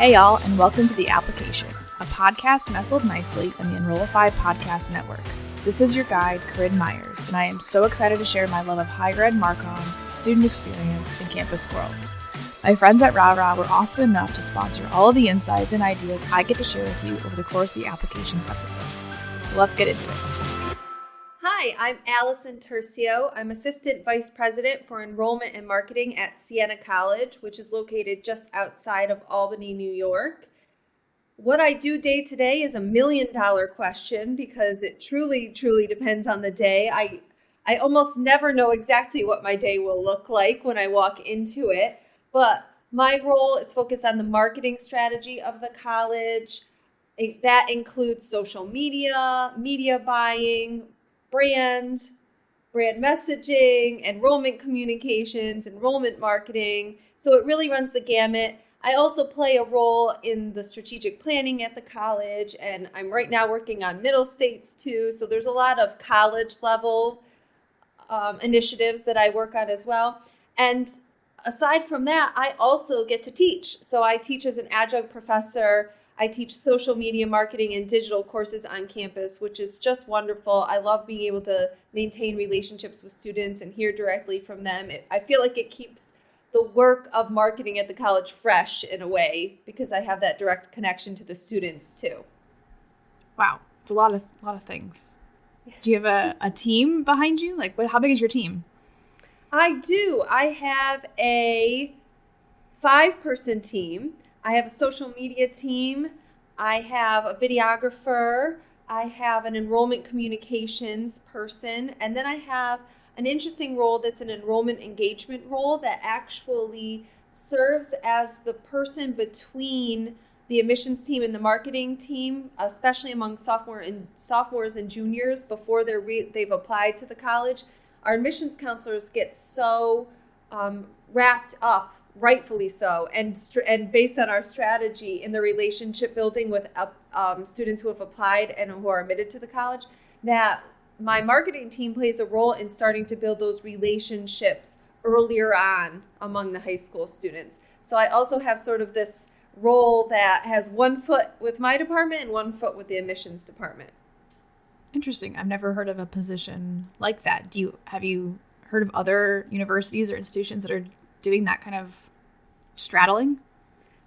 Hey y'all, and welcome to The Application, a podcast nestled nicely in the Enrollify podcast network. This is your guide, Corinne Myers, and I am so excited to share my love of higher ed marcoms, student experience, and campus squirrels. My friends at RARA were awesome enough to sponsor all of the insights and ideas I get to share with you over the course of the Applications episodes. So let's get into it. Hi, I'm Allison Turcio. I'm Assistant Vice President for Enrollment and Marketing at Siena College, which is located just outside of Albany, New York. What I do day to day is $1 million question because it truly depends on the day. I almost never know exactly what my day will look like when I walk into it, but my role is focused on the marketing strategy of the college. That includes social media buying, brand messaging, enrollment communications, enrollment marketing. So it really runs the gamut. I also play a role in the strategic planning at the college, and I'm right now working on middle states too. So there's a lot of college level initiatives that I work on as well. And aside from that, I also get to teach. So I teach as an adjunct professor. I teach social media marketing and digital courses on campus, which is just wonderful. I love being able to maintain relationships with students and hear directly from them. I feel like it keeps the work of marketing at the college fresh in a way because I have that direct connection to the students too. Wow, it's a lot of things. Do you have a team behind you? Like, how big is your team? I do. I have a 5-person team. I have a social media team. I have a videographer. I have an enrollment communications person. And then I have an interesting role that's an enrollment engagement role that actually serves as the person between the admissions team and the marketing team, especially among sophomores and juniors before they've applied to the college. Our admissions counselors get so wrapped up, rightfully so, and based on our strategy in the relationship building with students who have applied and who are admitted to the college, that my marketing team plays a role in starting to build those relationships earlier on among the high school students. So I also have sort of this role that has one foot with my department and one foot with the admissions department. Interesting. I've never heard of a position like that. Have you heard of other universities or institutions that are doing that kind of straddling?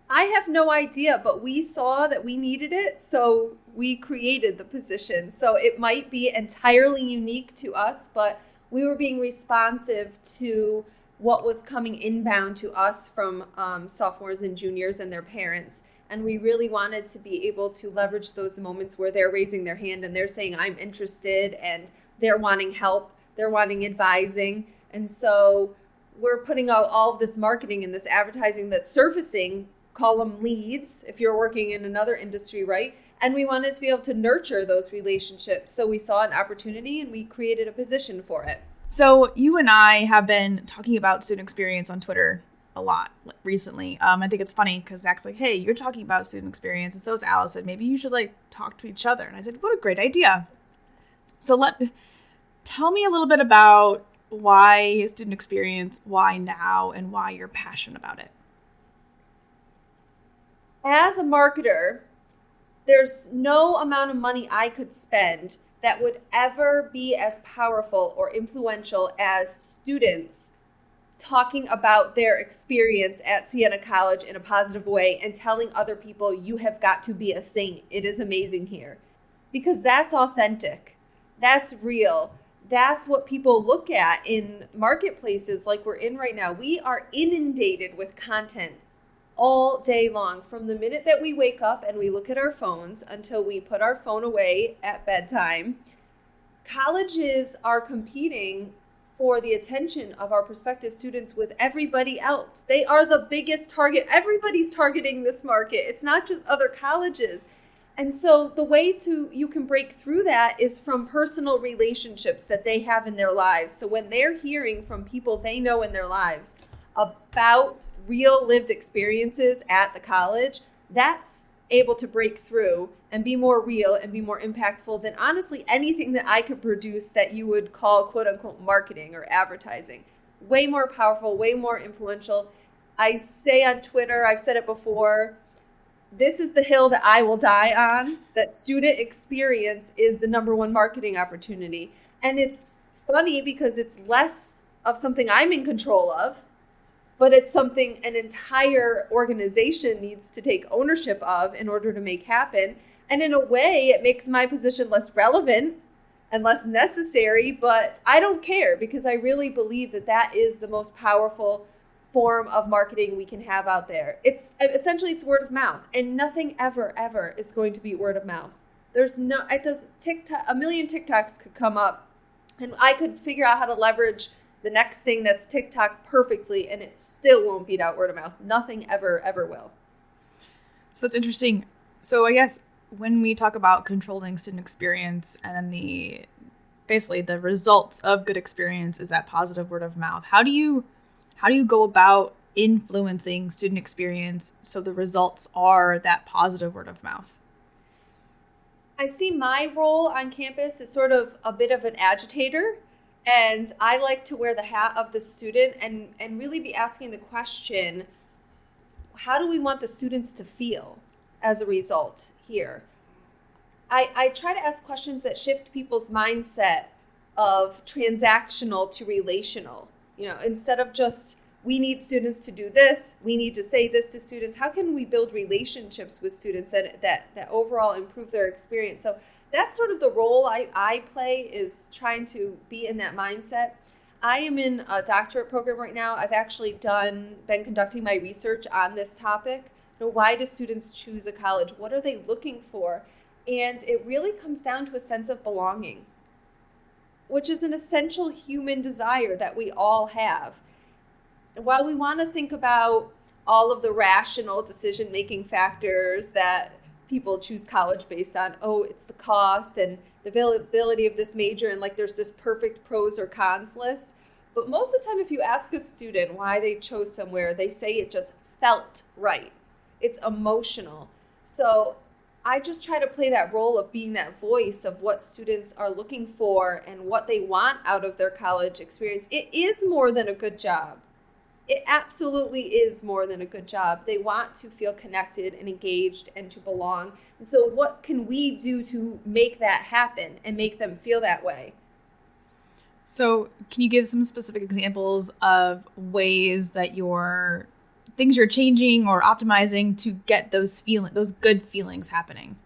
I have no idea, but we saw that we needed it, so we created the position. So it might be entirely unique to us, but we were being responsive to what was coming inbound to us from sophomores and juniors and their parents. And we really wanted to be able to leverage those moments where they're raising their hand and they're saying, I'm interested, and they're wanting help, they're wanting advising. And so we're putting out all of this marketing and this advertising that's surfacing, call them leads if you're working in another industry, right? And we wanted to be able to nurture those relationships. So we saw an opportunity and we created a position for it. So you and I have been talking about student experience on Twitter a lot recently. I think it's funny because Zach's like, hey, you're talking about student experience, and so is Allison. Maybe you should talk to each other. And I said, what a great idea. So tell me a little bit about why student experience, why now, and why you're passionate about it. As a marketer, there's no amount of money I could spend that would ever be as powerful or influential as students talking about their experience at Siena College in a positive way and telling other people, you have got to be a saint. It is amazing here. Because that's authentic. That's real. That's what people look at in marketplaces like we're in right now. We are inundated with content all day long, from the minute that we wake up and we look at our phones until we put our phone away at bedtime. Colleges are competing for the attention of our prospective students with everybody else. They are the biggest target. Everybody's targeting this market. It's not just other colleges. And so the way you can break through that is from personal relationships that they have in their lives. So when they're hearing from people they know in their lives about real lived experiences at the college, that's able to break through and be more real and be more impactful than honestly anything that I could produce that you would call quote unquote marketing or advertising. Way more powerful, way more influential. I say on Twitter, I've said it before, this is the hill that I will die on, that student experience is the number one marketing opportunity. And it's funny because it's less of something I'm in control of, but it's something an entire organization needs to take ownership of in order to make happen. And in a way, it makes my position less relevant and less necessary, but I don't care because I really believe that that is the most powerful form of marketing we can have out there. It's essentially it's word of mouth, and nothing ever is going to be word of mouth. TikTok, a million TikToks could come up and I could figure out how to leverage the next thing that's TikTok perfectly, and it still won't beat out word of mouth. Nothing ever will. So it's interesting. So I guess when we talk about controlling student experience and then basically the results of good experience is that positive word of mouth, how do you go about influencing student experience so the results are that positive word of mouth? I see my role on campus as sort of a bit of an agitator, and I like to wear the hat of the student and really be asking the question, how do we want the students to feel as a result here? I try to ask questions that shift people's mindset of transactional to relational. Instead of just, we need students to do this, we need to say this to students, how can we build relationships with students that overall improve their experience? So that's sort of the role I play, is trying to be in that mindset. I am in a doctorate program right now. I've actually been conducting my research on this topic. Why do students choose a college? What are they looking for? And it really comes down to a sense of belonging, which is an essential human desire that we all have. While we want to think about all of the rational decision-making factors that people choose college based on, it's the cost and the availability of this major, and like there's this perfect pros or cons list. But most of the time, if you ask a student why they chose somewhere, they say it just felt right. It's emotional. So I just try to play that role of being that voice of what students are looking for and what they want out of their college experience. It is more than a good job. It absolutely is more than a good job. They want to feel connected and engaged and to belong. And so what can we do to make that happen and make them feel that way? So can you give some specific examples of ways that things you're changing or optimizing to get those good feelings happening?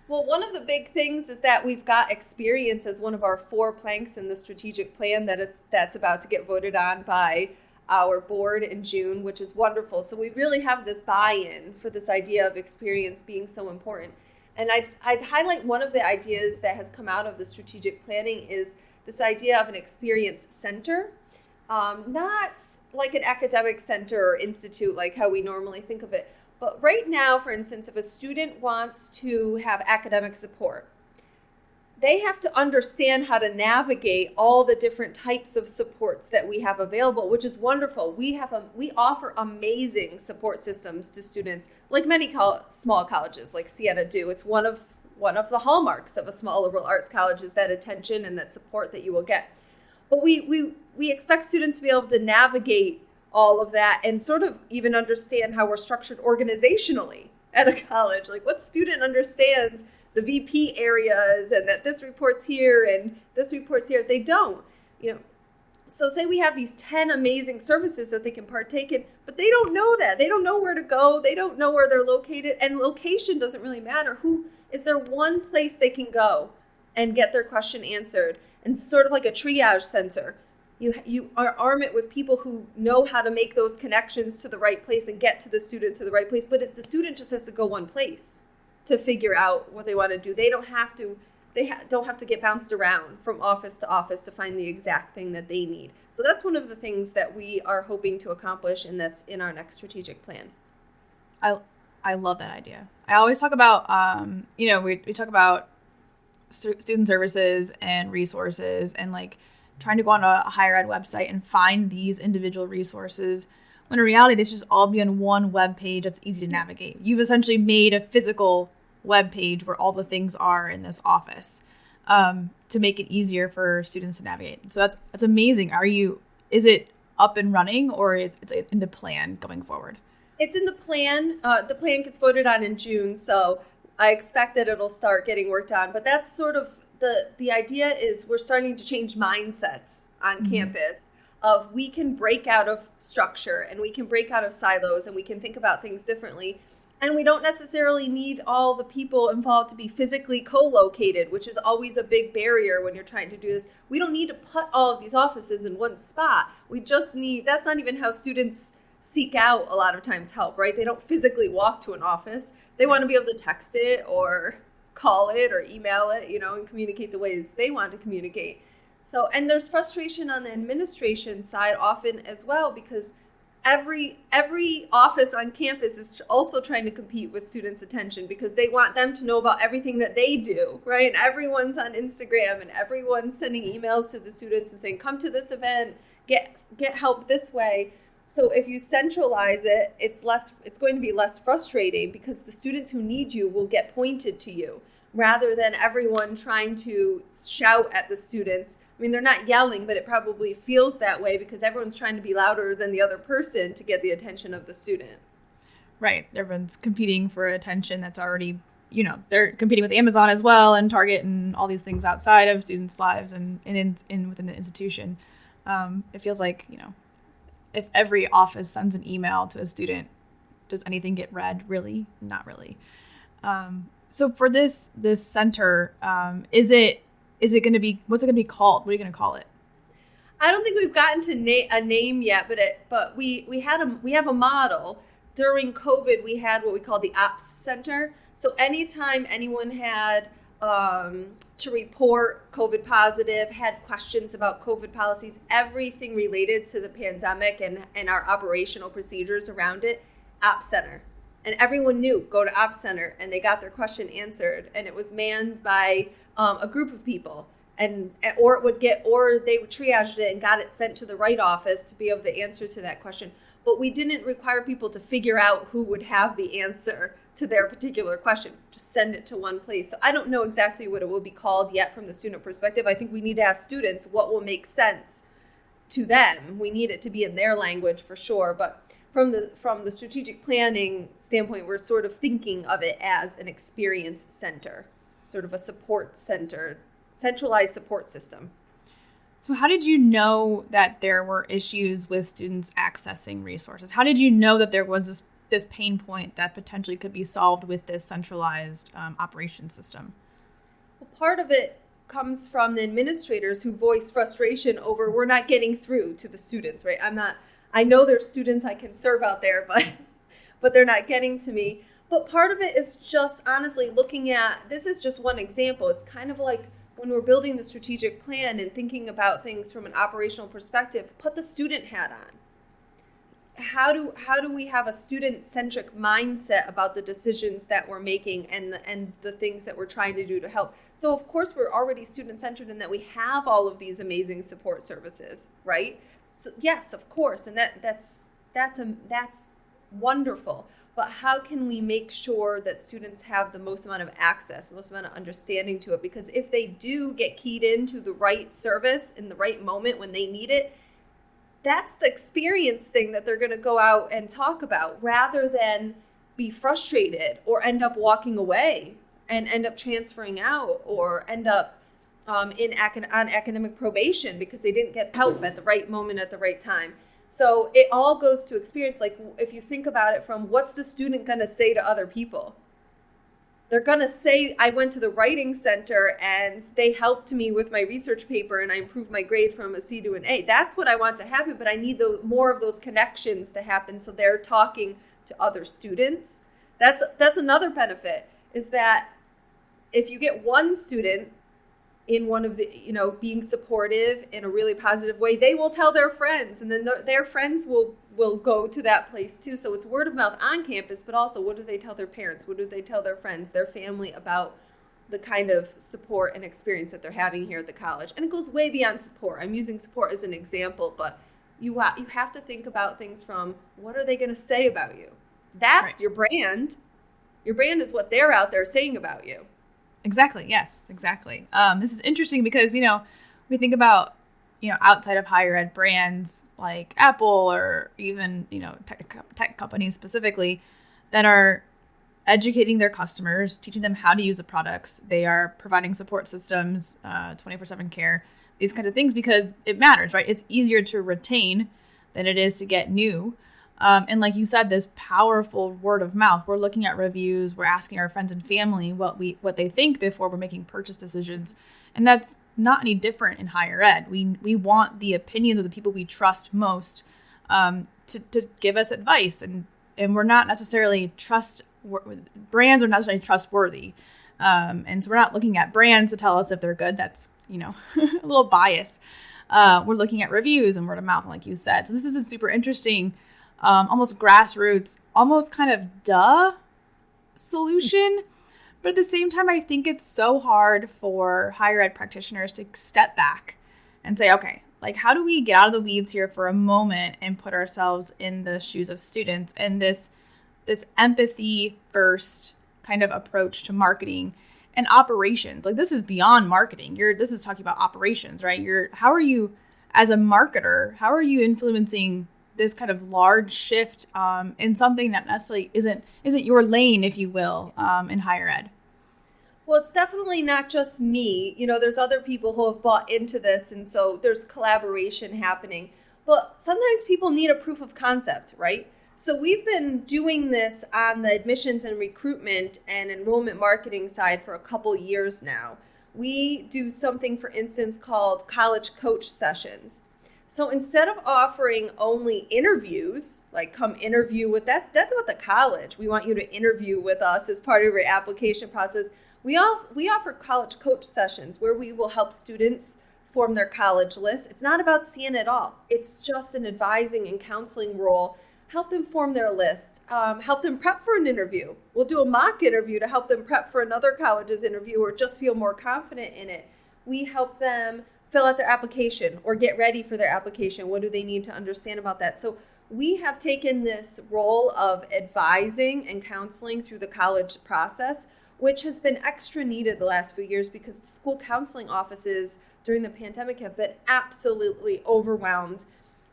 Well, one of the big things is that we've got experience as one of our 4 planks in the strategic plan that's about to get voted on by our board in June, which is wonderful. So we really have this buy-in for this idea of experience being so important. And I'd highlight one of the ideas that has come out of the strategic planning is this idea of an experience center. Not like an academic center or institute like how we normally think of it. But right now, for instance, if a student wants to have academic support, they have to understand how to navigate all the different types of supports that we have available, which is wonderful. We offer amazing support systems to students, like many small colleges like Siena do. It's one of the hallmarks of a small liberal arts college is that attention and that support that you will get. But we expect students to be able to navigate all of that and sort of even understand how we're structured organizationally at a college. Like, what student understands the VP areas and that this reports here and this reports here? They don't. So say we have these 10 amazing services that they can partake in, but they don't know that. They don't know where to go. They don't know where they're located. And location doesn't really matter. Is there one place they can go and get their question answered? And sort of like a triage sensor, you arm it with people who know how to make those connections to the right place and get to the student to the right place. But the student just has to go one place to figure out what they want to do. They don't have to get bounced around from office to office to find the exact thing that they need. So that's one of the things that we are hoping to accomplish, and that's in our next strategic plan. I love that idea. I always talk about, we talk about student services and resources and like trying to go on a higher ed website and find these individual resources, when in reality they should just all be on one web page that's easy to navigate. You've essentially made a physical web page where all the things are in this office to make it easier for students to navigate. So that's amazing. Is it up and running, or it's in the plan going forward? It's in the plan. The plan gets voted on in June, so I expect that it'll start getting worked on. But that's sort of the idea is we're starting to change mindsets on campus of we can break out of structure and we can break out of silos and we can think about things differently. And we don't necessarily need all the people involved to be physically co-located, which is always a big barrier when you're trying to do this. We don't need to put all of these offices in one spot. We just need, that's not even how students seek out a lot of times help, right? They don't physically walk to an office. They want to be able to text it or call it or email it, and communicate the ways they want to communicate. So, and there's frustration on the administration side often as well, because every office on campus is also trying to compete with students' attention because they want them to know about everything that they do, right? And everyone's on Instagram and everyone's sending emails to the students and saying, come to this event, get help this way. So if you centralize it, it's going to be less frustrating because the students who need you will get pointed to you rather than everyone trying to shout at the students. I mean, they're not yelling, but it probably feels that way because everyone's trying to be louder than the other person to get the attention of the student. Right. Everyone's competing for attention that's already, they're competing with Amazon as well and Target and all these things outside of students' lives and within the institution. It feels like, if every office sends an email to a student, does anything get read? Really? Not really. So for this center, is it going to be, what's it going to be called? What are you going to call it? I don't think we've gotten to a name yet, but we have a model. During COVID, we had what we call the Ops Center. So anytime anyone had to report COVID positive, had questions about COVID policies, everything related to the pandemic and our operational procedures around it, Ops Center. And everyone knew, go to Ops Center, and they got their question answered. And it was manned by a group of people, or they triaged it and got it sent to the right office to be able to answer to that question. But we didn't require people to figure out who would have the answer to their particular question. Just send it to one place. So I don't know exactly what it will be called yet from the student perspective. I think we need to ask students what will make sense to them. We need it to be in their language for sure, but from the strategic planning standpoint, we're sort of thinking of it as an experience center, sort of a support center, centralized support system. So how did you know that there were issues with students accessing resources? How did you know that there was this pain point that potentially could be solved with this centralized operation system? Well, part of it comes from the administrators who voice frustration over we're not getting through to the students, right? I know there's students I can serve out there, but they're not getting to me. But part of it is just honestly looking at, this is just one example. It's kind of like when we're building the strategic plan and thinking about things from an operational perspective, put the student hat on. How do we have a student-centric mindset about the decisions that we're making and the things that we're trying to do to help? So of course we're already student-centered in that we have all of these amazing support services, right? So yes, of course, and that's wonderful. But how can we make sure that students have the most amount of access, most amount of understanding to it? Because if they do get keyed into the right service in the right moment when they need it, that's the experience thing that they're going to go out and talk about rather than be frustrated or end up walking away and end up transferring out or end up on academic probation because they didn't get help at the right moment at the right time. So it all goes to experience. Like if you think about it from what's the student going to say to other people? They're going to say, I went to the writing center and they helped me with my research paper and I improved my grade from a C to an A. That's what I want to happen, but I need more of those connections to happen so they're talking to other students. That's another benefit, is that if you get one student in one of the, being supportive in a really positive way, they will tell their friends, and then their friends will go to that place too. So it's word of mouth on campus, but also what do they tell their parents? What do they tell their friends, their family about the kind of support and experience that they're having here at the college? And it goes way beyond support. I'm using support as an example, but you have to think about things from what are they going to say about you? That's right. Your brand. Your brand is what they're out there saying about you. Exactly. Yes, exactly. This is interesting because, we think about outside of higher ed brands like Apple or even, tech companies specifically that are educating their customers, teaching them how to use the products. They are providing support systems, 24/7 care, these kinds of things, because it matters, right? It's easier to retain than it is to get new. And like you said, this powerful word of mouth. We're looking at reviews. We're asking our friends and family what they think before we're making purchase decisions. And that's not any different in higher ed. We want the opinions of the people we trust most to give us advice. And we're not necessarily brands are not necessarily trustworthy. And so we're not looking at brands to tell us if they're good. That's, a little bias. We're looking at reviews and word of mouth, like you said. So this is a super interesting, almost grassroots, almost kind of solution. But at the same time, I think it's so hard for higher ed practitioners to step back and say, okay, like, how do we get out of the weeds here for a moment and put ourselves in the shoes of students and this empathy first kind of approach to marketing and operations? Like, this is beyond marketing. This is talking about operations, right? How are you, as a marketer, how are you influencing this kind of large shift in something that necessarily isn't your lane, if you will, in higher ed? Well, it's definitely not just me. There's other people who have bought into this, and so there's collaboration happening. But sometimes people need a proof of concept, right? So we've been doing this on the admissions and recruitment and enrollment marketing side for a couple years now. We do something, for instance, called college coach sessions. So instead of offering only interviews, like come interview with that's about the college. We want you to interview with us as part of your application process. We offer college coach sessions where we will help students form their college list. It's not about CN at all. It's just an advising and counseling role. Help them form their list. Help them prep for an interview. We'll do a mock interview to help them prep for another college's interview or just feel more confident in it. We help them fill out their application or get ready for their application. What do they need to understand about that? So we have taken this role of advising and counseling through the college process, which has been extra needed the last few years because the school counseling offices during the pandemic have been absolutely overwhelmed.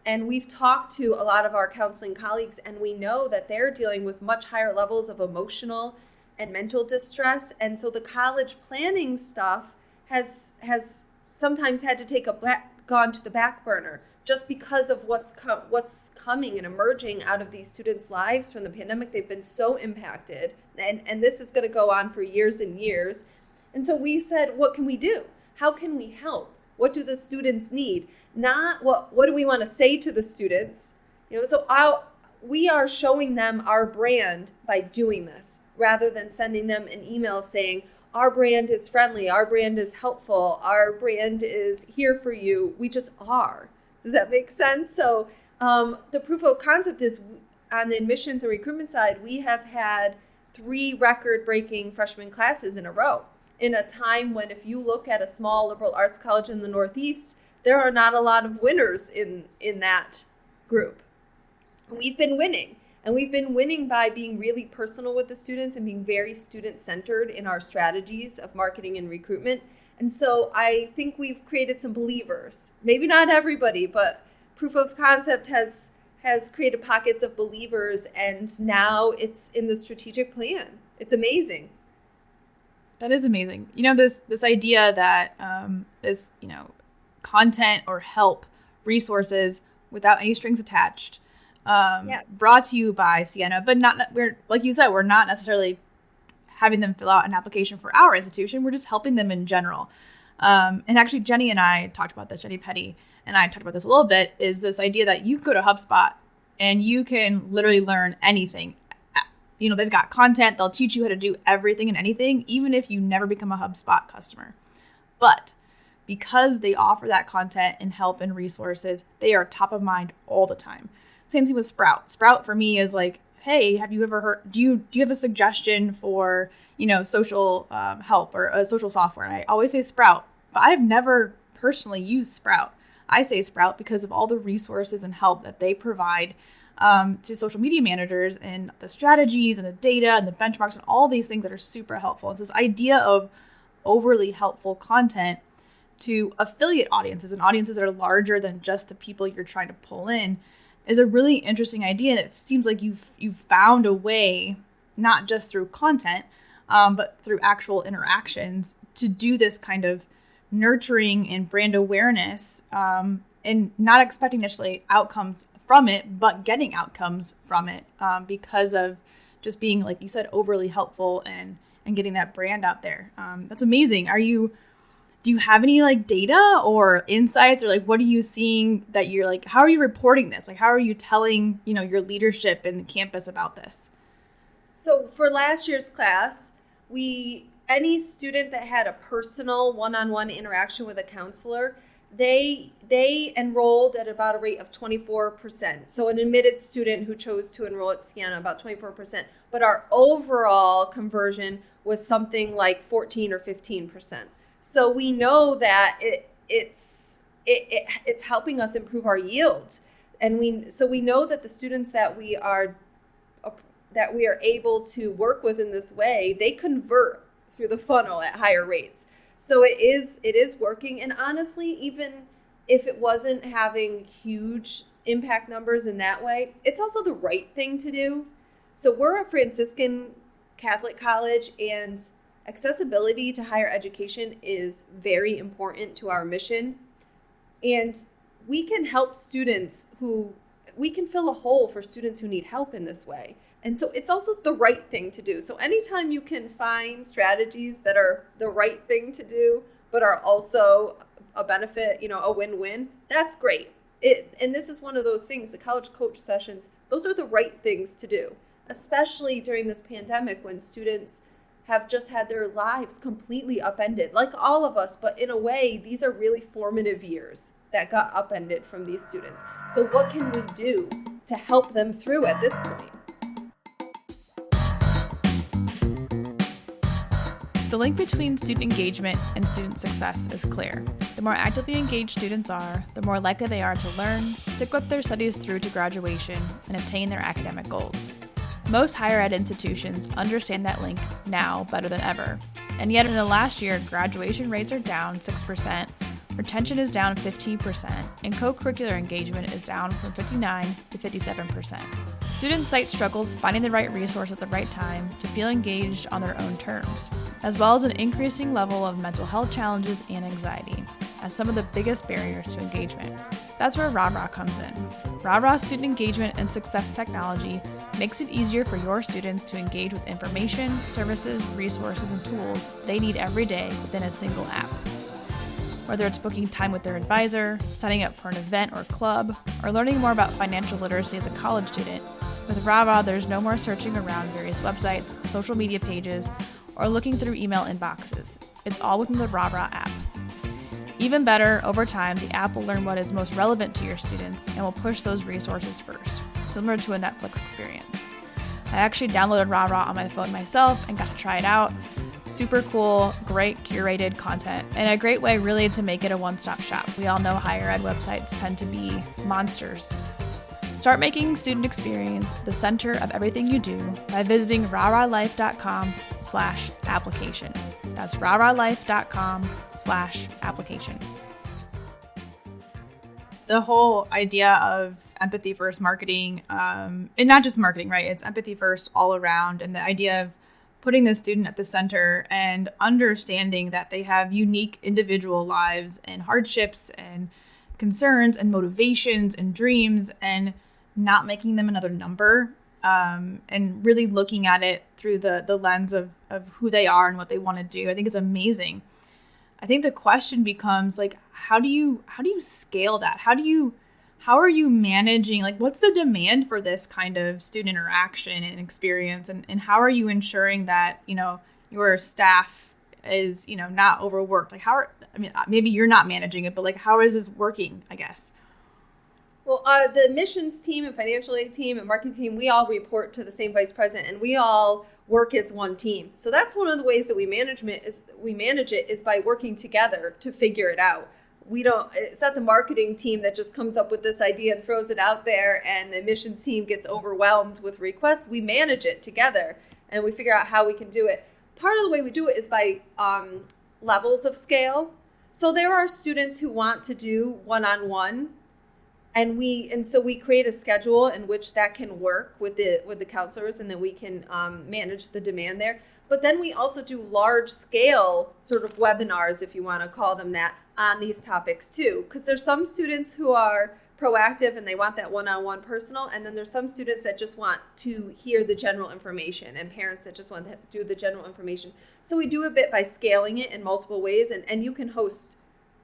And we've talked to a lot of our counseling colleagues, and we know that they're dealing with much higher levels of emotional and mental distress. And so the college planning stuff has sometimes had to gone to the back burner just because of what's coming and emerging out of these students' lives from the pandemic. They've been so impacted, and this is going to go on for years and years. And so we said, what can we do? How can we help? What do the students need? Not what do we want to say to the students? We are showing them our brand by doing this, rather than sending them an email saying, our brand is friendly, our brand is helpful, our brand is here for you. We just are. Does that make sense? So the proof of concept is on the admissions and recruitment side, we have had 3 record-breaking freshman classes in a row in a time when, if you look at a small liberal arts college in the Northeast, there are not a lot of winners in that group. We've been winning. And we've been winning by being really personal with the students and being very student-centered in our strategies of marketing and recruitment. And so I think we've created some believers. Maybe not everybody, but proof of concept has created pockets of believers, and now it's in the strategic plan. It's amazing. That is amazing. This idea that this, content or help resources without any strings attached. Yes. Brought to you by Sienna, but like you said, we're not necessarily having them fill out an application for our institution. We're just helping them in general. And actually, Jenny and I talked about this. Jenny Petty and I talked about this a little bit. Is this idea that you go to HubSpot and you can literally learn anything. They've got content. They'll teach you how to do everything and anything, even if you never become a HubSpot customer. But because they offer that content and help and resources, they are top of mind all the time. Same thing with Sprout. Sprout for me is like, hey, have you ever heard, do you have a suggestion for, social help or a social software? And I always say Sprout, but I've never personally used Sprout. I say Sprout because of all the resources and help that they provide to social media managers and the strategies and the data and the benchmarks and all these things that are super helpful. It's this idea of overly helpful content to affiliate audiences and audiences that are larger than just the people you're trying to pull in is a really interesting idea. And it seems like you've found a way, not just through content, but through actual interactions, to do this kind of nurturing and brand awareness, and not expecting necessarily outcomes from it, but getting outcomes from it, because of just being, like you said, overly helpful and getting that brand out there. That's amazing. Do you have any like data or insights, or like what are you seeing that you're like, how are you reporting this? Like, how are you telling, your leadership in the campus about this? So for last year's class, any student that had a personal one-on-one interaction with a counselor, they enrolled at about a rate of 24%. So an admitted student who chose to enroll at Siena, about 24%. But our overall conversion was something like 14 or 15%. So we know that it's helping us improve our yield. And we know that the students that we are able to work with in this way, they convert through the funnel at higher rates. So it is working. And honestly, even if it wasn't having huge impact numbers in that way, it's also the right thing to do. So we're a Franciscan Catholic college, and accessibility to higher education is very important to our mission. And we can help we can fill a hole for students who need help in this way. And so it's also the right thing to do. So anytime you can find strategies that are the right thing to do, but are also a benefit, a win-win, that's great. And this is one of those things, the college coach sessions, those are the right things to do, especially during this pandemic when students have just had their lives completely upended, like all of us, but in a way, these are really formative years that got upended from these students. So what can we do to help them through at this point? The link between student engagement and student success is clear. The more actively engaged students are, the more likely they are to learn, stick with their studies through to graduation, and attain their academic goals. Most higher ed institutions understand that link now better than ever, and yet in the last year, graduation rates are down 6%, retention is down 15%, and co-curricular engagement is down from 59 to 57%. Students cite struggles finding the right resource at the right time to feel engaged on their own terms, as well as an increasing level of mental health challenges and anxiety as some of the biggest barriers to engagement. That's where RARA comes in. RARA Student Engagement and Success Technology makes it easier for your students to engage with information, services, resources, and tools they need every day within a single app. Whether it's booking time with their advisor, signing up for an event or club, or learning more about financial literacy as a college student, with RARA, there's no more searching around various websites, social media pages, or looking through email inboxes. It's all within the RARA app. Even better, over time, the app will learn what is most relevant to your students and will push those resources first, similar to a Netflix experience. I actually downloaded RARA on my phone myself and got to try it out. Super cool, great curated content, and a great way really to make it a one-stop shop. We all know higher ed websites tend to be monsters. Start making student experience the center of everything you do by visiting raralife.com/application. That's raralife.com/application. The whole idea of empathy first marketing, and not just marketing, right? It's empathy first all around, and the idea of putting the student at the center and understanding that they have unique individual lives and hardships and concerns and motivations and dreams, and not making them another number, and really looking at it through the lens of who they are and what they want to do. I think it's amazing. I think the question becomes like, how do you scale that? How are you managing, like, what's the demand for this kind of student interaction and experience? And how are you ensuring that, your staff is, not overworked? Like maybe you're not managing it, but like, how is this working, I guess? Well, the admissions team and financial aid team and marketing team, we all report to the same vice president, and we all work as one team. So that's one of the ways that we manage it is by working together to figure it out. It's not the marketing team that just comes up with this idea and throws it out there, and the admissions team gets overwhelmed with requests. We manage it together, and we figure out how we can do it. Part of the way we do it is by levels of scale. So there are students who want to do one-on-one, and so we create a schedule in which that can work with the counselors, and then we can manage the demand there. But then we also do large scale sort of webinars, if you want to call them that, on these topics too. Because there's some students who are proactive and they want that one-on-one personal, and then there's some students that just want to hear the general information, and parents that just want to do the general information. So we do a bit by scaling it in multiple ways, and you can host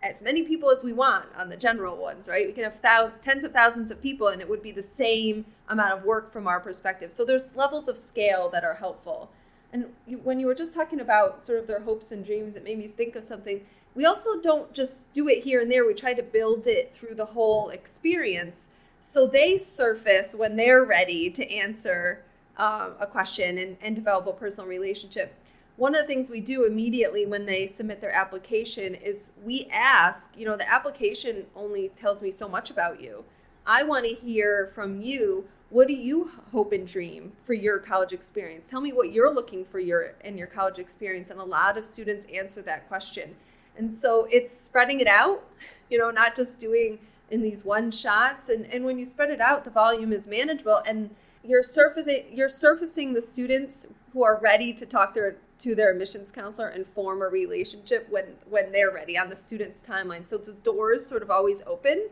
as many people as we want on the general ones, right? We can have tens of thousands of people, and it would be the same amount of work from our perspective. So there's levels of scale that are helpful. And when you were just talking about sort of their hopes and dreams, it made me think of something. We also don't just do it here and there. We try to build it through the whole experience. So they surface when they're ready to answer a question and develop a personal relationship. One of the things we do immediately when they submit their application is we ask, the application only tells me so much about you. I want to hear from you. What do you hope and dream for your college experience? Tell me what you're looking for in your college experience. And a lot of students answer that question. And so it's spreading it out, not just doing in these one shots. And when you spread it out, the volume is manageable, and you're surfacing the students who are ready to talk to their admissions counselor and form a relationship when they're ready on the student's timeline. So the door is sort of always open.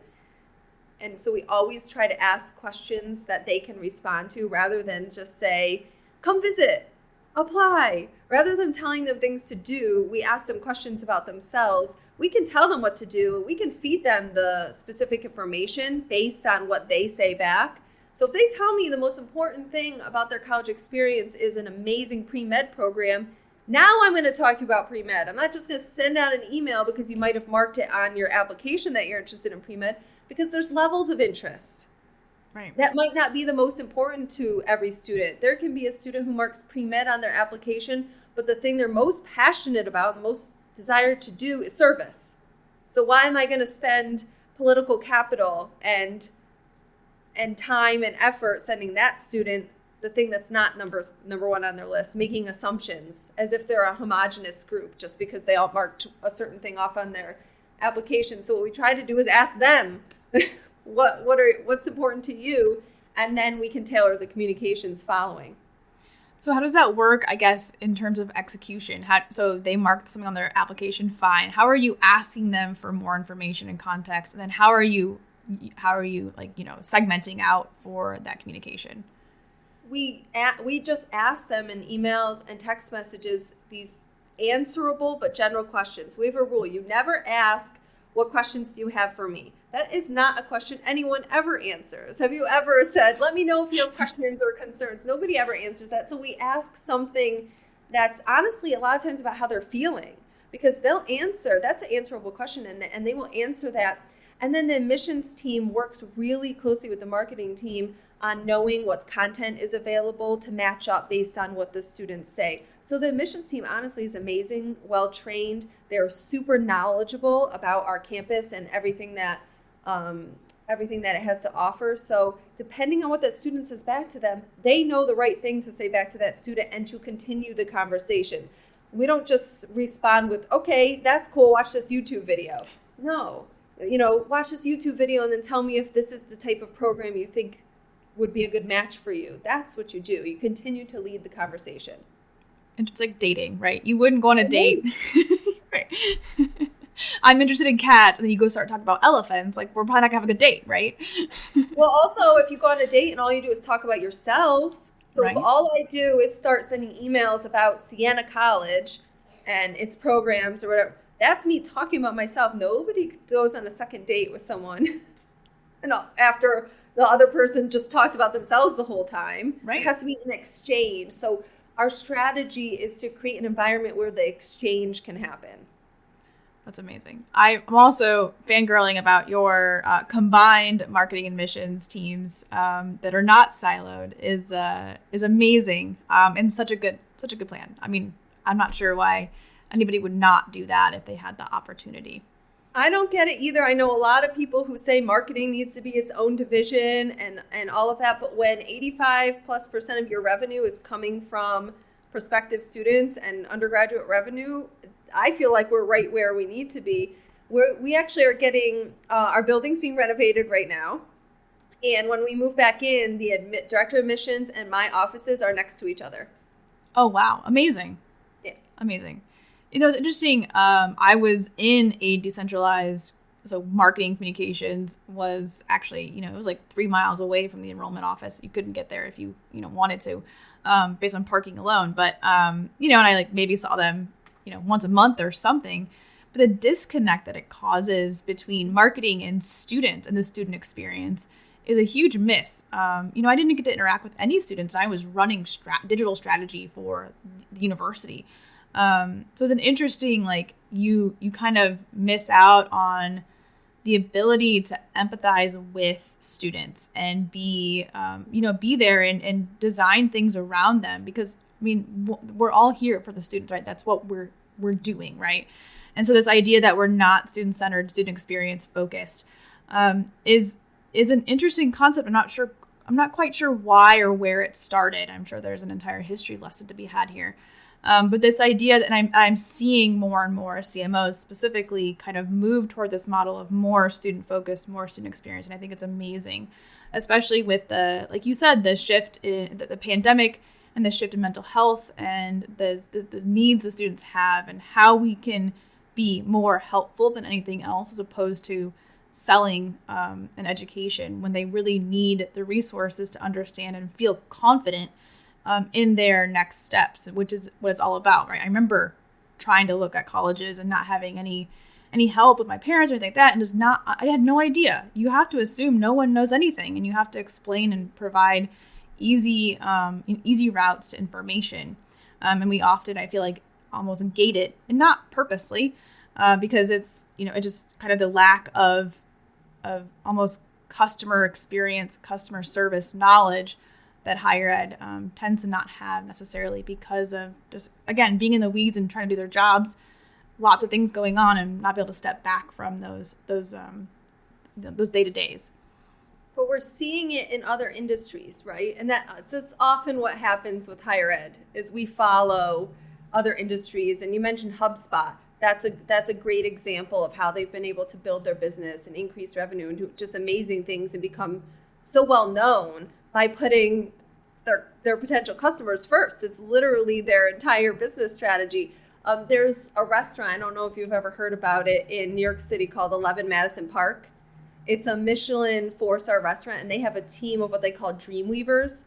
And so we always try to ask questions that they can respond to, rather than just say, come visit, apply. Rather than telling them things to do, we ask them questions about themselves. We can tell them what to do. We can feed them the specific information based on what they say back. So if they tell me the most important thing about their college experience is an amazing pre-med program, now I'm going to talk to you about pre-med. I'm not just going to send out an email because you might have marked it on your application that you're interested in pre-med, because there's levels of interest. Right. That might not be the most important to every student. There can be a student who marks pre-med on their application, but the thing they're most passionate about, most desired to do, is service. So why am I going to spend political capital and time and effort sending that student the thing that's not number one on their list, making assumptions as if they're a homogenous group just because they all marked a certain thing off on their application? So what we try to do is ask them, what's important to you, and then we can tailor the communications following. So how does that work, I guess, in terms of execution? So they marked something on their application, fine. How are you asking them for more information and context? And then how are you segmenting out for that communication? We just ask them in emails and text messages these answerable but general questions. We have a rule. You never ask, what questions do you have for me? That is not a question anyone ever answers. Have you ever said, let me know if you have questions or concerns? Nobody ever answers that. So we ask something that's honestly a lot of times about how they're feeling, because they'll answer. That's an answerable question, and they will answer that. And then the admissions team works really closely with the marketing team on knowing what content is available to match up based on what the students say. So the admissions team honestly is amazing, well-trained. They're super knowledgeable about our campus and everything that it has to offer. So depending on what that student says back to them, they know the right thing to say back to that student and to continue the conversation. We don't just respond with, okay, that's cool, watch this YouTube video. No, watch this YouTube video and then tell me if this is the type of program you think would be a good match for you. That's what you do. You continue to lead the conversation. And it's like dating, right? You wouldn't go on a date. Right. I'm interested in cats, and then you go start talking about elephants. Like, we're probably not gonna have a good date, right? Well, also, if you go on a date and all you do is talk about yourself, so right. If all I do is start sending emails about Siena College and its programs or whatever, that's me talking about myself. Nobody goes on a second date with someone and after the other person just talked about themselves the whole time. Right. It has to be an exchange. So our strategy is to create an environment where the exchange can happen. That's amazing. I'm also fangirling about your combined marketing and missions teams that are not siloed is amazing and such a good plan. I mean, I'm not sure why anybody would not do that if they had the opportunity. I don't get it either. I know a lot of people who say marketing needs to be its own division and all of that, but when 85+% of your revenue is coming from prospective students and undergraduate revenue, I feel like we're right where we need to be. We actually are getting our building's being renovated right now. And when we move back in, the director of admissions and my offices are next to each other. Oh, wow. Amazing. Yeah. Amazing. It's interesting. I was in a decentralized, so marketing communications was actually, it was like 3 miles away from the enrollment office. You couldn't get there if you, wanted to, based on parking alone. But, and I like maybe saw them, once a month or something. But the disconnect that it causes between marketing and students and the student experience is a huge miss. I didn't get to interact with any students, and I was running digital strategy for the university. So it's an interesting, you kind of miss out on the ability to empathize with students and be there and design things around them, because we're all here for the students, right? That's what we're doing, right? And so this idea that we're not student-centered, student experience focused, is an interesting concept. I'm not quite sure why or where it started. I'm sure there's an entire history lesson to be had here. But this idea that I'm seeing more and more CMOs specifically kind of move toward this model of more student focused, more student experience. And I think it's amazing, especially with like you said, the shift in the pandemic and the shift in mental health and the needs the students have, and how we can be more helpful than anything else, as opposed to selling an education when they really need the resources to understand and feel confident in their next steps, which is what it's all about, right? I remember trying to look at colleges and not having any help with my parents or anything like that, I had no idea. You have to assume no one knows anything, and you have to explain and provide easy routes to information. And we often, I feel like, almost gate it, and not purposely, because it's, it's just kind of the lack of almost customer experience, customer service knowledge that higher ed tends to not have necessarily, because of just, again, being in the weeds and trying to do their jobs, lots of things going on, and not be able to step back from those day-to-days. But we're seeing it in other industries, right? And that's often what happens with higher ed, is we follow other industries. And you mentioned HubSpot. That's a great example of how they've been able to build their business and increase revenue and do just amazing things and become so well known by putting their potential customers first. It's literally their entire business strategy. There's a restaurant, I don't know if you've ever heard about it, in New York City called 11 Madison Park. It's a Michelin 4-star restaurant, and they have a team of what they call Dreamweavers.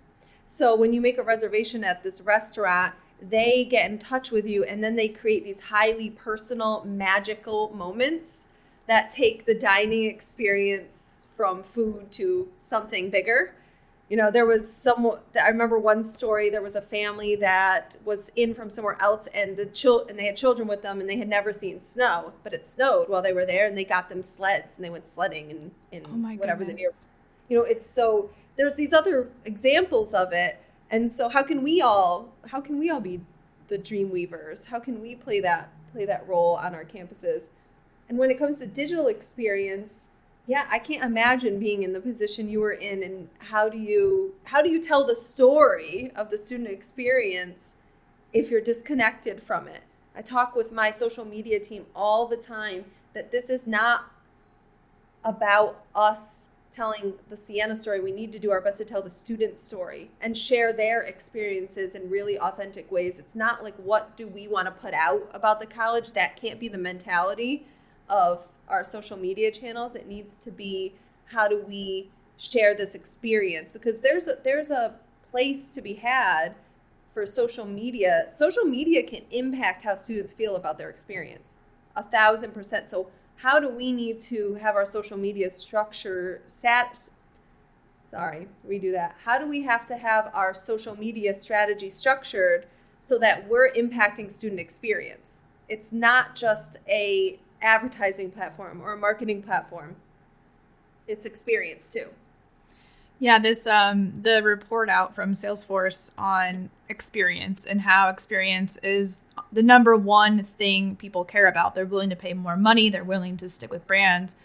So when you make a reservation at this restaurant, they get in touch with you, and then they create these highly personal, magical moments that take the dining experience from food to something bigger. There was I remember one story, there was a family that was in from somewhere else, and and they had children with them, and they had never seen snow, but it snowed while they were there, and they got them sleds, and they went sledding in whatever goodness. the near, it's so, there's these other examples of it. And so how can we all be the dream weavers? How can we play that role on our campuses? And when it comes to digital experience, I can't imagine being in the position you were in. And how do you tell the story of the student experience if you're disconnected from it? I talk with my social media team all the time that this is not about us telling the Siena story. We need to do our best to tell the student story and share their experiences in really authentic ways. It's not like, what do we want to put out about the college? That can't be the mentality of our social media channels. It needs to be, how do we share this experience? Because there's a place to be had for social media. Social media can impact how students feel about their experience 1,000%. So how do we need to have our social media structure How do we have to have our social media strategy structured so that we're impacting student experience? It's not just a advertising platform or a marketing platform. It's experience too. Yeah, the report out from Salesforce on experience, and how experience is the number one thing people care about. They're willing to pay more money. They're willing to stick with brands,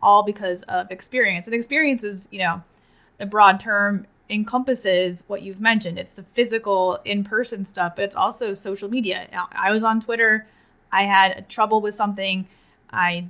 all because of experience. And experience is, the broad term encompasses what you've mentioned. It's the physical, in-person stuff, but it's also social media. Now, I was on Twitter. I had trouble with something. I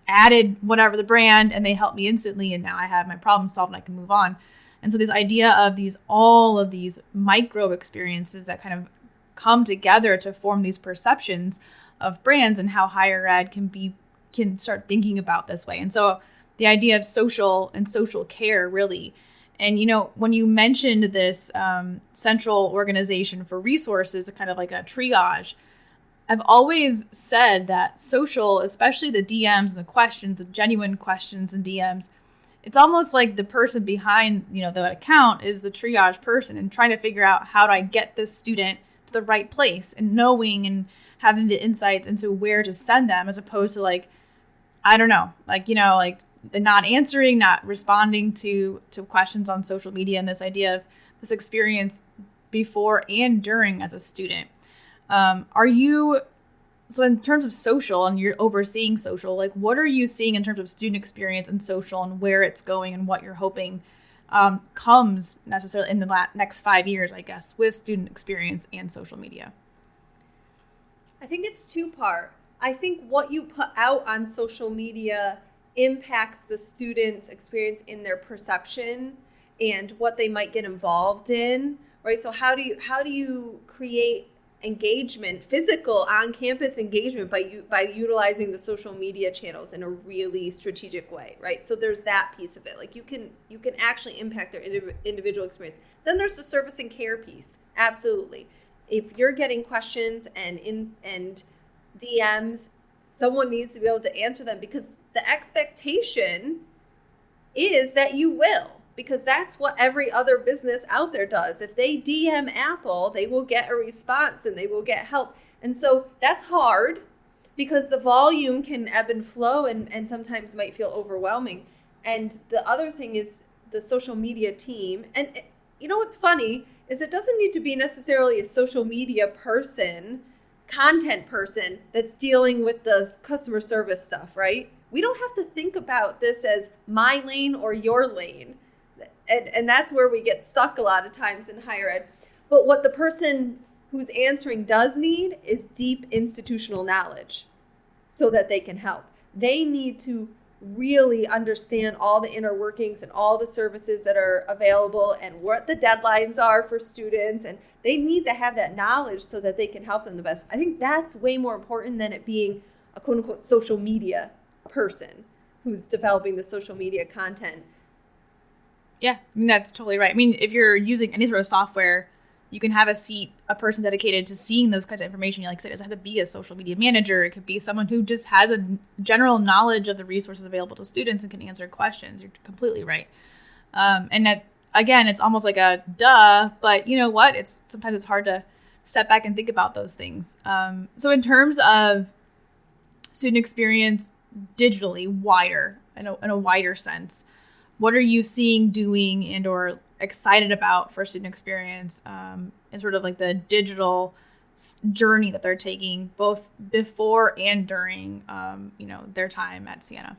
added whatever the brand and they helped me instantly. And now I have my problem solved and I can move on. And so this idea of all of these micro experiences that kind of come together to form these perceptions of brands and how higher ed can start thinking about this way. And so the idea of social and social care really. And, when you mentioned this central organization for resources, kind of like a triage, I've always said that social, especially the DMs and the questions, the genuine questions and DMs, it's almost like the person behind, the account is the triage person and trying to figure out how do I get this student to the right place and knowing and having the insights into where to send them as opposed to I don't know, the not answering, not responding to questions on social media and this idea of this experience before and during as a student. So in terms of social and you're overseeing social, what are you seeing in terms of student experience and social and where it's going and what you're hoping comes necessarily in the next 5 years, I guess, with student experience and social media? I think it's two-part. I think what you put out on social media impacts the student's experience in their perception and what they might get involved in, right? So how do you create engagement, physical on-campus engagement by utilizing the social media channels in a really strategic way, right? So there's that piece of it. You can actually impact their individual experience. Then there's the service and care piece. Absolutely. If you're getting questions and DMs, someone needs to be able to answer them because the expectation is that you will. Because that's what every other business out there does. If they DM Apple, they will get a response and they will get help. And so that's hard because the volume can ebb and flow and sometimes might feel overwhelming. And the other thing is the social media team. And what's funny is it doesn't need to be necessarily a social media person, content person that's dealing with the customer service stuff, right? We don't have to think about this as my lane or your lane. And that's where we get stuck a lot of times in higher ed. But what the person who's answering does need is deep institutional knowledge so that they can help. They need to really understand all the inner workings and all the services that are available and what the deadlines are for students. And they need to have that knowledge so that they can help them the best. I think that's way more important than it being a quote unquote social media person who's developing the social media content. Yeah, that's totally right. If you're using any sort of software, you can have a person dedicated to seeing those kinds of information. Like I said, it doesn't have to be a social media manager. It could be someone who just has a general knowledge of the resources available to students and can answer questions. You're completely right. And that, again, it's almost like a duh, but you know what? Sometimes it's hard to step back and think about those things. So in terms of student experience digitally, in a wider sense, what are you seeing, doing, and or excited about for student experience and sort of the digital journey that they're taking both before and during, their time at Siena?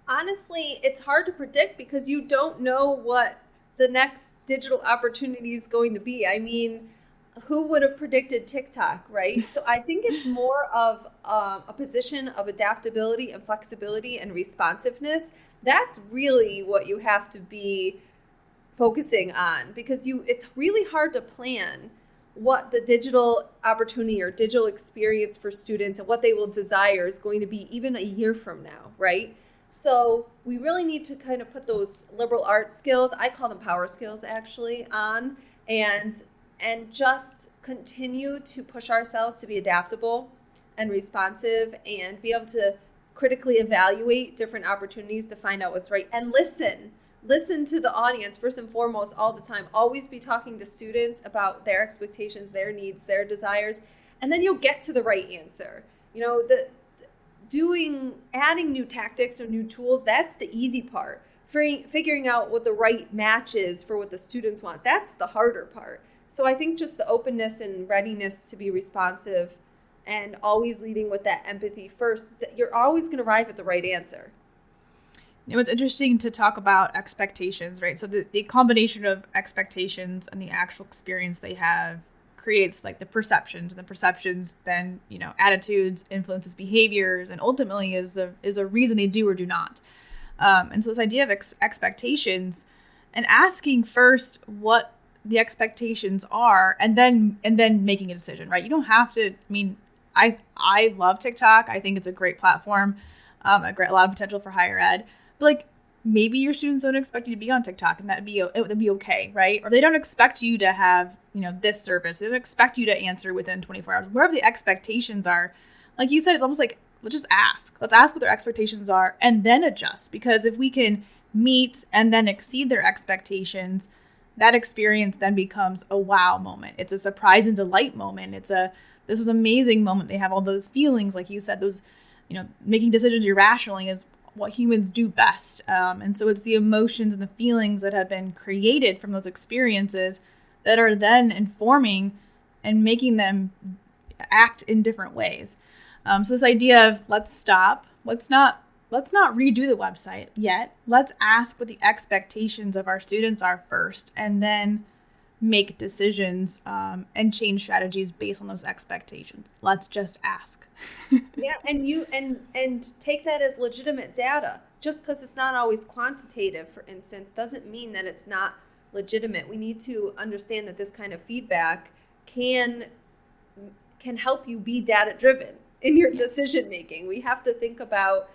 Honestly, it's hard to predict because you don't know what the next digital opportunity is going to be. Who would have predicted TikTok, right? So I think it's more of a position of adaptability and flexibility and responsiveness. That's really what you have to be focusing on because it's really hard to plan what the digital opportunity or digital experience for students and what they will desire is going to be even a year from now, right? So we really need to kind of put those liberal arts skills, I call them power skills actually, on and just continue to push ourselves to be adaptable and responsive and be able to critically evaluate different opportunities to find out what's right and listen to the audience first and foremost all the time. Always be talking to students about their expectations, their needs, their desires, and then you'll get to the right answer. Adding new tactics or new tools, that's the easy part. Figuring out what the right match is for what the students want, that's the harder part. So I think just the openness and readiness to be responsive and always leading with that empathy first, that you're always going to arrive at the right answer. It's interesting to talk about expectations, right? So the combination of expectations and the actual experience they have creates like the perceptions, and the perceptions then, attitudes, influences behaviors, and ultimately is a reason they do or do not. And so this idea of expectations, and asking first what the expectations are, and then making a decision, right? You don't have to, I love TikTok. I think it's a great platform, a lot of potential for higher ed. But like, maybe your students don't expect you to be on TikTok, and it would be okay, right? Or they don't expect you to have, this service. They don't expect you to answer within 24 hours. Wherever the expectations are, like you said, it's almost like, let's just ask. Let's ask what their expectations are and then adjust. Because if we can meet and then exceed their expectations, that experience then becomes a wow moment. It's a surprise and delight moment. This was amazing moment. They have all those feelings, like you said, those, making decisions irrationally is what humans do best. And so it's the emotions and the feelings that have been created from those experiences that are then informing and making them act in different ways. So this idea of let's stop, let's not redo the website yet. Let's ask what the expectations of our students are first, and then make decisions and change strategies based on those expectations. Let's just ask. Yeah, and take that as legitimate data. Just because it's not always quantitative, for instance, doesn't mean that it's not legitimate. We need to understand that this kind of feedback can help you be data driven in your decision making. We have to think about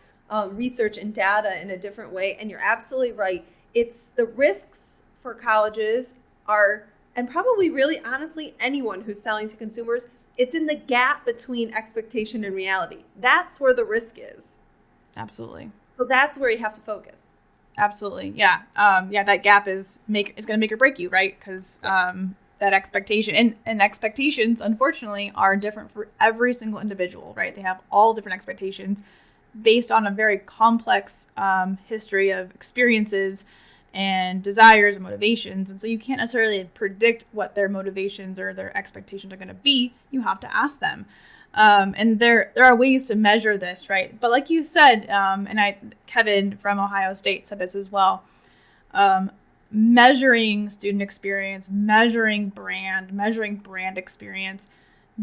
research and data in a different way. And you're absolutely right. It's the risks for colleges are, and probably really honestly anyone who's selling to consumers, it's in the gap between expectation and reality. That's where the risk is. Absolutely. So that's where you have to focus. Absolutely. Yeah. That gap is going to make or break you, right? Because that expectation and expectations, unfortunately, are different for every single individual, right? They have all different expectations based on a very complex history of experiences and desires and motivations. And so you can't necessarily predict what their motivations or their expectations are going to be. You have to ask them. And there are ways to measure this, right? But like you said, Kevin from Ohio State said this as well, measuring student experience, measuring brand experience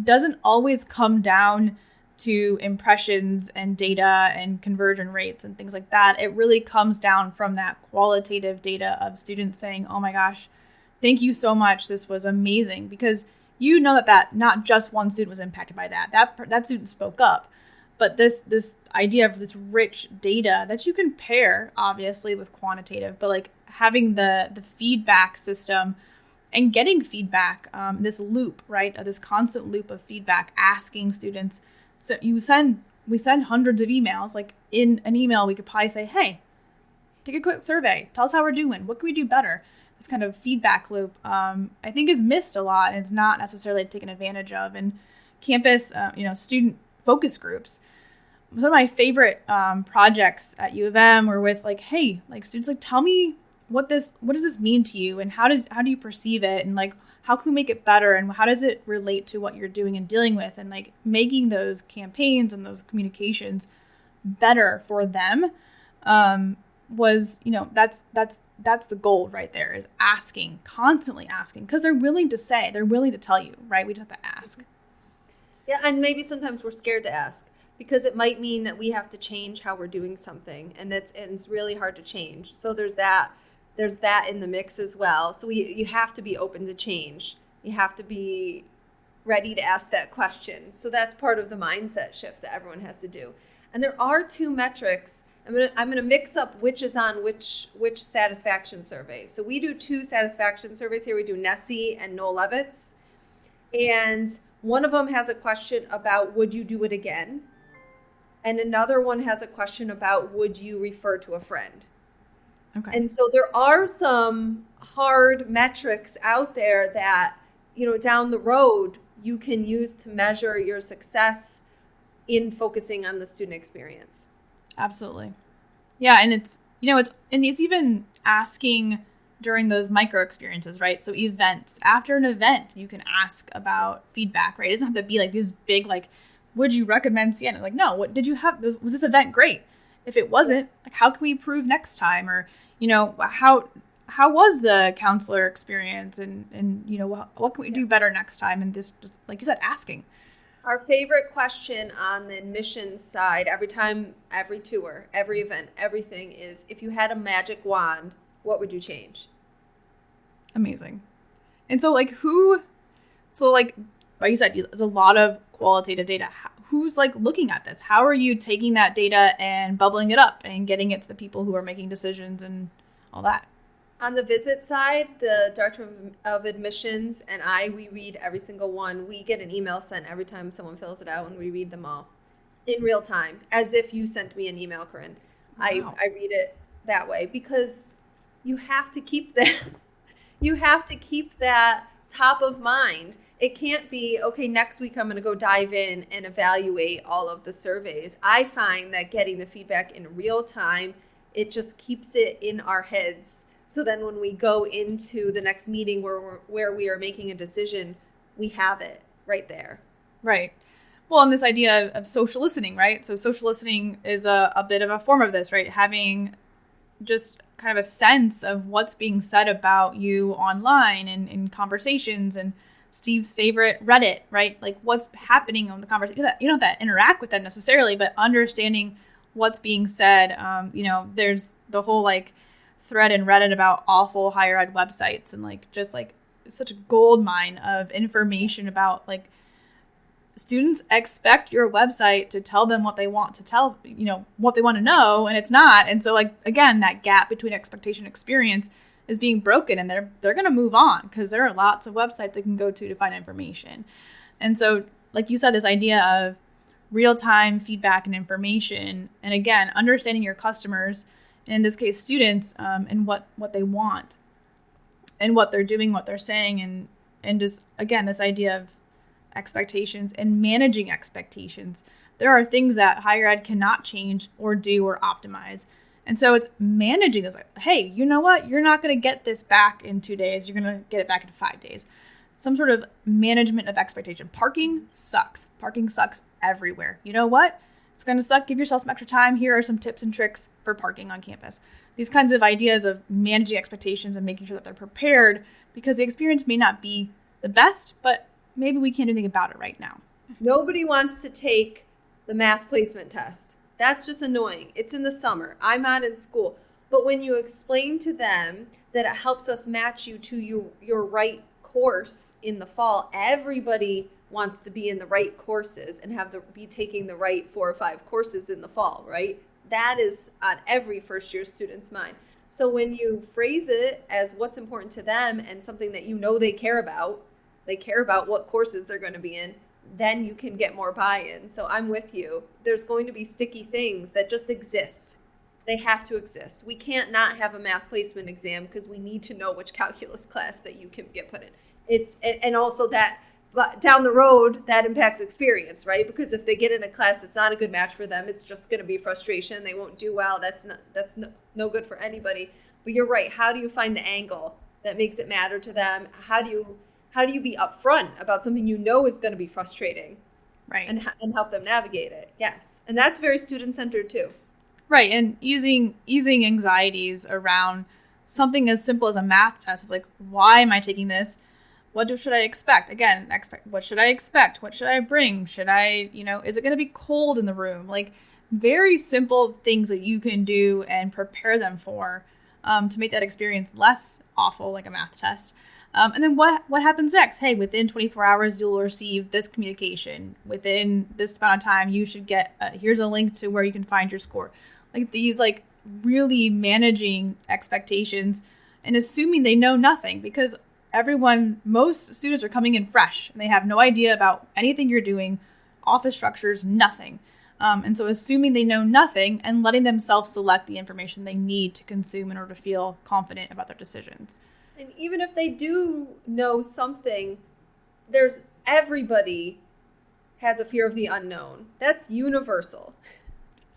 doesn't always come down to impressions and data and conversion rates and things like that. It really comes down from that qualitative data of students saying, oh my gosh, thank you so much. This was amazing. Because you know that not just one student was impacted by that. That student spoke up. But this idea of this rich data that you can pair, obviously, with quantitative, but like having the feedback system and getting feedback, this loop, right? This constant loop of feedback, asking students. So we send hundreds of emails. Like in an email, we could probably say, hey, take a quick survey. Tell us how we're doing. What can we do better? This kind of feedback loop, I think, is missed a lot, and it's not necessarily taken advantage of. And campus, student focus groups. Some of my favorite projects at U of M were with students tell me what does this mean to you, and how do you perceive it, and like how can we make it better, and how does it relate to what you're doing and dealing with, and like making those campaigns and those communications better for them was that's the goal right there, is constantly asking, because they're willing to tell you, right? We just have to ask. Yeah, and maybe sometimes we're scared to ask because it might mean that we have to change how we're doing something, and it's really hard to change. So there's that in the mix as well. So you have to be open to change. You have to be ready to ask that question. So that's part of the mindset shift that everyone has to do. And there are two metrics. I'm gonna mix up which is on which satisfaction survey. So we do two satisfaction surveys here. We do Nessie and Noel Levitz, and one of them has a question about would you do it again, and another one has a question about would you refer to a friend. Okay. And so there are some hard metrics out there that down the road you can use to measure your success in focusing on the student experience. Absolutely. Yeah. And it's even asking during those micro experiences, right? So events, after an event, you can ask about feedback, right? It doesn't have to be like these big, like, would you recommend Siena? Like, no, what did you have? Was this event great? If it wasn't, like, how can we improve next time? Or, how how was the counselor experience, and you know, what can we do better next time? And this, just like you said, asking. Our favorite question on the admissions side, every time, every tour, every event, everything is, if you had a magic wand, what would you change? Amazing. And so like like you said, there's a lot of qualitative data. Who's like looking at this? How are you taking that data and bubbling it up and getting it to the people who are making decisions and all that? On the visit side, the director of admissions and we read every single one. We get an email sent every time someone fills it out, and we read them all in real time, as if you sent me an email, Corinne. Wow. I read it that way because you have to keep that. You have to keep that top of mind. It can't be, okay, next week I'm going to go dive in and evaluate all of the surveys. I find that getting the feedback in real time, it just keeps it in our heads. So then when we go into the next meeting where we are making a decision, we have it right there. Right. Well, and this idea of social listening, right? So social listening is a bit of a form of this, right? Having just kind of a sense of what's being said about you online and in conversations, and Steve's favorite Reddit, right? Like what's happening on the conversation. You don't have to interact with them necessarily, but understanding what's being said. You know, there's the whole like thread in Reddit about awful higher ed websites, and like just like such a gold mine of information about like students expect your website to tell them what they want to tell, you know, what they want to know, and it's not. And so like, again, that gap between expectation and experience is being broken, and they're going to move on because there are lots of websites they can go to find information. And so, like you said, this idea of real-time feedback and information, and again, understanding your customers, in this case, students, and what they want and what they're doing, what they're saying, and just, again, this idea of expectations and managing expectations. There are things that higher ed cannot change or do or optimize. And so it's managing this. Like, hey, you know what? You're not going to get this back in 2 days. You're going to get it back in 5 days. Some sort of management of expectation. Parking sucks. Parking sucks everywhere. You know what? It's going to suck. Give yourself some extra time. Here are some tips and tricks for parking on campus. These kinds of ideas of managing expectations and making sure that they're prepared, because the experience may not be the best, but maybe we can't do anything about it right now. Nobody wants to take the math placement test. That's just annoying. It's in the summer. I'm not in school. But when you explain to them that it helps us match you to your right course in the fall, everybody wants to be in the right courses and be taking the right 4 or 5 courses in the fall, right? That is on every first year student's mind. So when you phrase it as what's important to them and something that you know they care about what courses they're going to be in, then you can get more buy-in. So I'm with you. There's going to be sticky things that just exist. They have to exist. We can't not have a math placement exam because we need to know which calculus class that you can get put in. And also that, but down the road, that impacts experience, right? Because if they get in a class that's not a good match for them, it's just going to be frustration. They won't do well. That's no good for anybody. But you're right. How do you find the angle that makes it matter to them? How do you be upfront about something you know is going to be frustrating, right? And help them navigate it. Yes, and that's very student-centered too. Right, and easing anxieties around something as simple as a math test. It's like, why am I taking this? What should I expect? Again, what should I expect? What should I bring? Should I, is it going to be cold in the room? Like very simple things that you can do and prepare them for to make that experience less awful, like a math test. And then what happens next? Hey, within 24 hours, you'll receive this communication. Within this amount of time, you should get, here's a link to where you can find your score. Like these, like really managing expectations and assuming they know nothing, because most students are coming in fresh and they have no idea about anything you're doing, office structures, nothing. And so assuming they know nothing and letting them self-select the information they need to consume in order to feel confident about their decisions. And even if they do know something, everybody has a fear of the unknown. That's universal.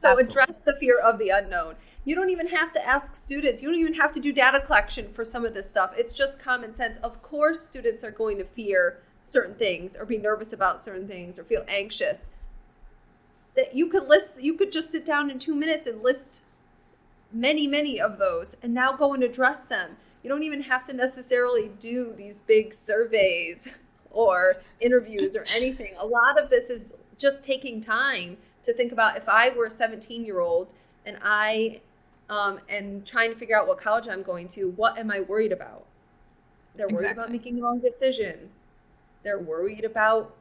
So Absolutely. Address the fear of the unknown. You don't even have to ask students. You don't even have to do data collection for some of this stuff. It's just common sense. Of course, students are going to fear certain things or be nervous about certain things or feel anxious. That you could just sit down in 2 minutes and list many, many of those and now go and address them. You don't even have to necessarily do these big surveys or interviews or anything. A lot of this is just taking time to think about, if I were a 17-year-old and I am trying to figure out what college I'm going to, what am I worried about? They're worried about making the wrong decision. They're worried about,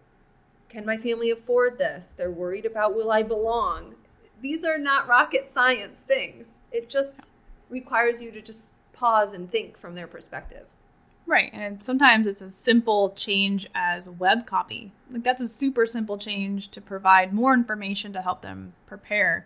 can my family afford this? They're worried about, will I belong? These are not rocket science things. It just requires you to just pause and think from their perspective. Right. And sometimes it's a simple change as web copy. Like, that's a super simple change to provide more information to help them prepare.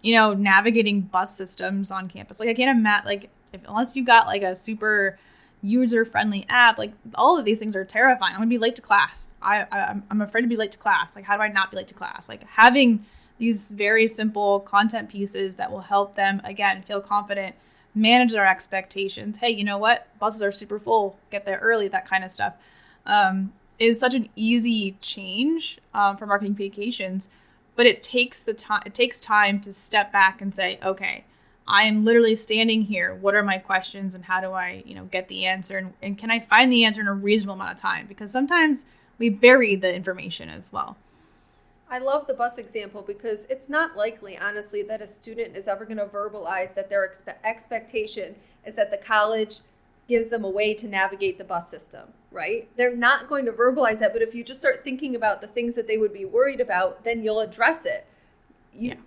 Navigating bus systems on campus. Like, I can't imagine, like, unless you got like a super user-friendly app, like, all of these things are terrifying. I'm gonna be late to class. I'm afraid to be late to class. Like, how do I not be late to class? Like, having these very simple content pieces that will help them, again, feel confident, manage their expectations. Hey, you know what? Buses are super full. Get there early, that kind of stuff, is such an easy change for marketing communications. But it takes time. It takes time to step back and say, okay, I am literally standing here. What are my questions, and how do I, get the answer? And can I find the answer in a reasonable amount of time? Because sometimes we bury the information as well. I love the bus example because it's not likely, honestly, that a student is ever going to verbalize that their expectation is that the college gives them a way to navigate the bus system, right? They're not going to verbalize that, but if you just start thinking about the things that they would be worried about, then you'll address it.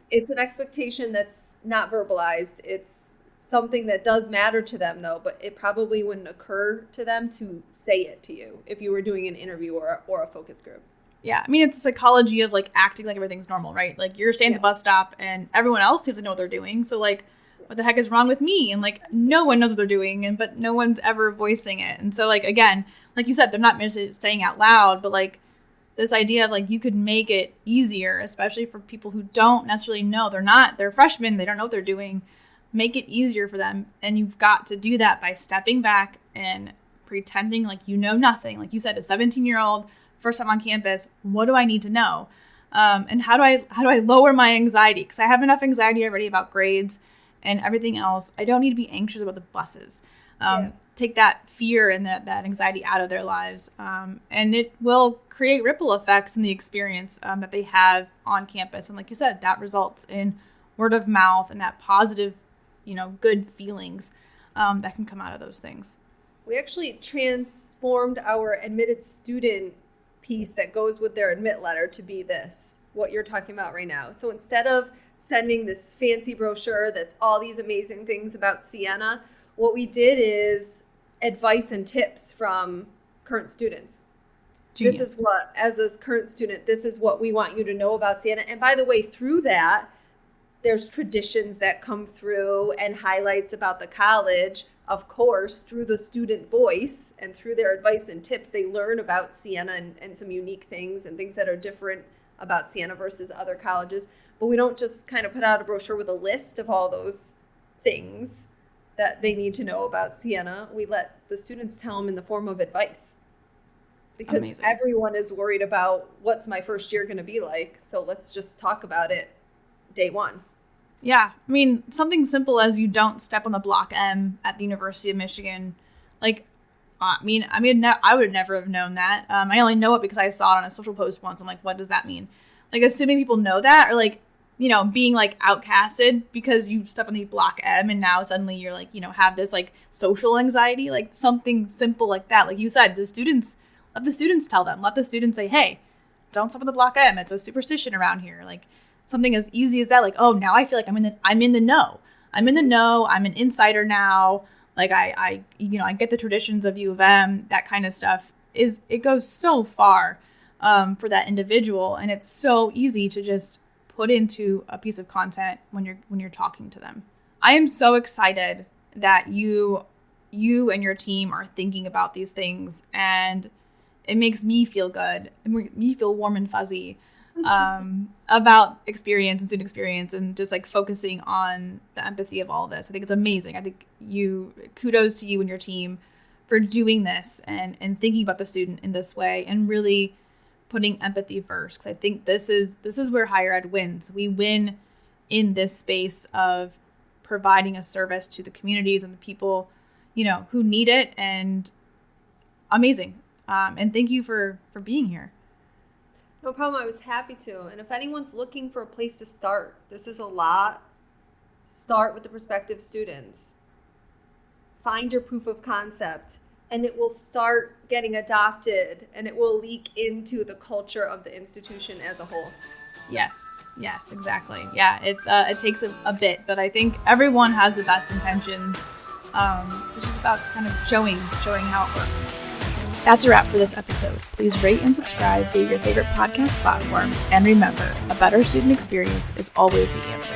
It's an expectation that's not verbalized. It's something that does matter to them, though, but it probably wouldn't occur to them to say it to you if you were doing an interview or a focus group. Yeah, I mean, it's the psychology of, like, acting like everything's normal, right? Like, you're staying at the bus stop and everyone else seems to know what they're doing. So, like, what the heck is wrong with me? And, like, no one knows what they're doing, but no one's ever voicing it. And so, like, again, like you said, they're not necessarily saying out loud, but, like, this idea of, like, you could make it easier, especially for people who don't necessarily know. They're freshmen, they don't know what they're doing. Make it easier for them. And you've got to do that by stepping back and pretending like you know nothing. Like you said, a 17-year-old, first time on campus, what do I need to know? And how do I lower my anxiety? Because I have enough anxiety already about grades and everything else. I don't need to be anxious about the buses. Take that fear and that anxiety out of their lives. And it will create ripple effects in the experience that they have on campus. And like you said, that results in word of mouth and that positive, good feelings that can come out of those things. We actually transformed our admitted student piece that goes with their admit letter to be what you're talking about right now. So instead of sending this fancy brochure that's all these amazing things about Siena, what we did is advice and tips from current students. Genius. This is what, as a current student, this is what we want you to know about Siena. And by the way, through that, there's traditions that come through and highlights about the college. Of course, through the student voice and through their advice and tips, they learn about Siena and some unique things and things that are different about Siena versus other colleges. But we don't just kind of put out a brochure with a list of all those things that they need to know about Siena. We let the students tell them in the form of advice. Because Amazing. Everyone is worried about what's my first year going to be like. So let's just talk about it day one. Yeah, I mean, something simple as you don't step on the Block M at the University of Michigan. Like, I would never have known that. I only know it because I saw it on a social post once. I'm like, what does that mean? Like, assuming people know that, or like, being like outcasted because you step on the Block M and now suddenly you're like, have this like social anxiety, like something simple like that. Like you said, let the students tell them. Let the students say, hey, don't step on the Block M. It's a superstition around here. Like, something as easy as that, like, oh, now I feel like I'm in the know. I'm in the know. I'm an insider now. Like I get the traditions of U of M. That kind of stuff it goes so far for that individual, and it's so easy to just put into a piece of content when you're talking to them. I am so excited that you and your team are thinking about these things, and it makes me feel good. It makes me feel warm and fuzzy. About experience and student experience and just like focusing on the empathy of all of this. I think it's amazing. I think kudos to you and your team for doing this and thinking about the student in this way and really putting empathy first. Because I think this is where higher ed wins. We win in this space of providing a service to the communities and the people who need it, and amazing. And thank you for being here. No problem. I was happy to. And if anyone's looking for a place to start, this is a lot. Start with the prospective students. Find your proof of concept, and it will start getting adopted, and it will leak into the culture of the institution as a whole. Yes, exactly. Yeah, it takes a bit, but I think everyone has the best intentions. It's just about kind of showing how it works. That's a wrap for this episode. Please rate and subscribe via your favorite podcast platform. And remember, a better student experience is always the answer.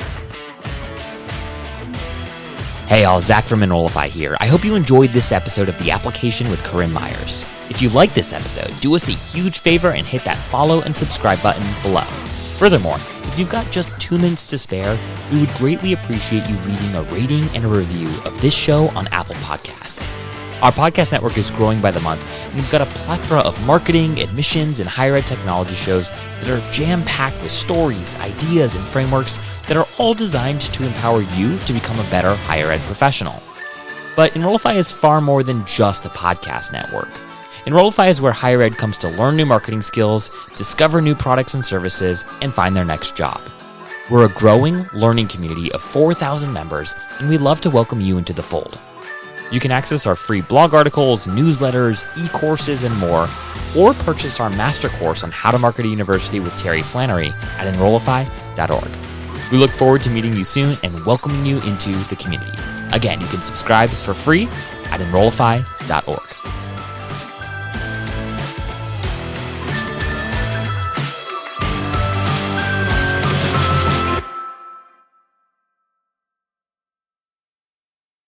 Hey all, Zach from Enrollify here. I hope you enjoyed this episode of The Application with Corinne Myers. If you liked this episode, do us a huge favor and hit that follow and subscribe button below. Furthermore, if you've got just 2 minutes to spare, we would greatly appreciate you leaving a rating and a review of this show on Apple Podcasts. Our podcast network is growing by the month, and we've got a plethora of marketing, admissions, and higher ed technology shows that are jam-packed with stories, ideas, and frameworks that are all designed to empower you to become a better higher ed professional. But Enrollify is far more than just a podcast network. Enrollify is where higher ed comes to learn new marketing skills, discover new products and services, and find their next job. We're a growing learning community of 4,000 members, and we'd love to welcome you into the fold. You can access our free blog articles, newsletters, e-courses, and more, or purchase our master course on how to market a university with Terry Flannery at Enrollify.org. We look forward to meeting you soon and welcoming you into the community. Again, you can subscribe for free at Enrollify.org.